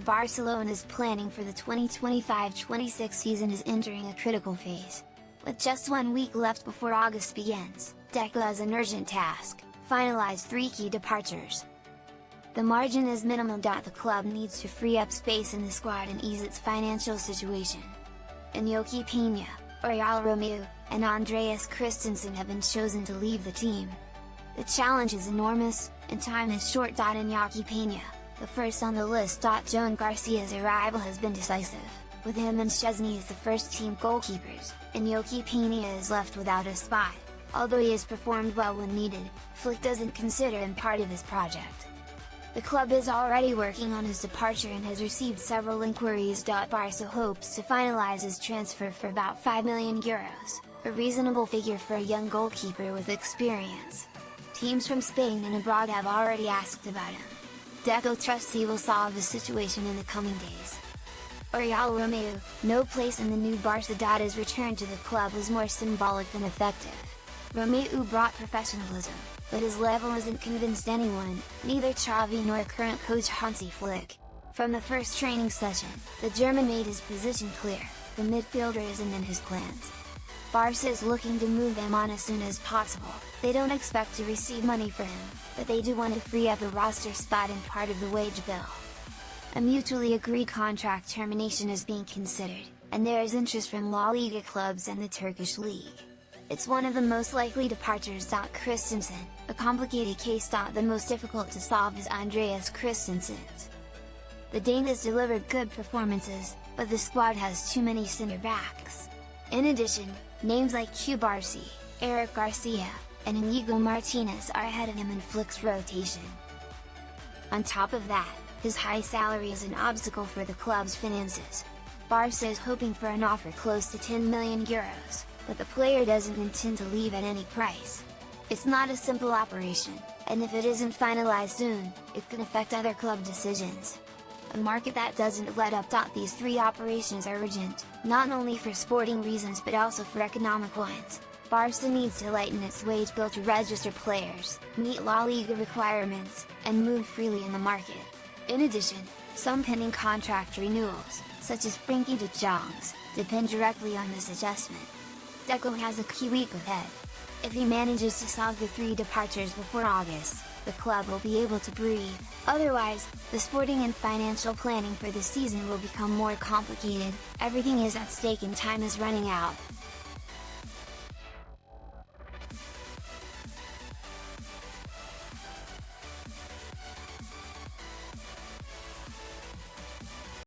Barcelona's planning for the 2025-26 season is entering a critical phase. With just 1 week left before August begins, Deco has an urgent task: finalize 3 key departures. The margin is minimal. The club needs to free up space in the squad and ease its financial situation. Iñaki Peña, Oriol Romeu, and Andreas Christensen have been chosen to leave the team. The challenge is enormous, and time is short. Iñaki Peña, the first on the list. Joan Garcia's arrival has been decisive, with him and Szczesny as the first team goalkeepers. Iñaki Peña is left without a spot. Although he has performed well when needed, Flick doesn't consider him part of his project. The club is already working on his departure and has received several inquiries. Barca hopes to finalize his transfer for about €5 million, a reasonable figure for a young goalkeeper with experience. Teams from Spain and abroad have already asked about him. Deco trusts he will solve the situation in the coming days. Oriol Romeu, no place in the new Barca. His return to the club was more symbolic than effective. Romeu brought professionalism, but his level hasn't convinced anyone, neither Xavi nor current coach Hansi Flick. From the first training session, the German made his position clear: the midfielder isn't in his plans. Barca is looking to move him on as soon as possible. They don't expect to receive money for him, but they do want to free up a roster spot and part of the wage bill. A mutually agreed contract termination is being considered, and there is interest from La Liga clubs and the Turkish league. It's one of the most likely departures. Christensen, a complicated case. The most difficult to solve is Andreas Christensen's. The Dane has delivered good performances, but the squad has too many center backs. In addition, names like Cubarsí, Eric Garcia, and Inigo Martinez are ahead of him in Flick's rotation. On top of that, his high salary is an obstacle for the club's finances. Barca is hoping for an offer close to €10 million, but the player doesn't intend to leave at any price. It's not a simple operation, and if it isn't finalized soon, it could affect other club decisions. A market that doesn't let up. These 3 operations are urgent, not only for sporting reasons but also for economic ones. Barca needs to lighten its wage bill to register players, meet La Liga requirements, and move freely in the market. In addition, some pending contract renewals, such as Frenkie de Jong's, depend directly on this adjustment. Deco has a key week ahead. If he manages to solve the 3 departures before August, the club will be able to breathe. Otherwise, the sporting and financial planning for the season will become more complicated. Everything is at stake and time is running out.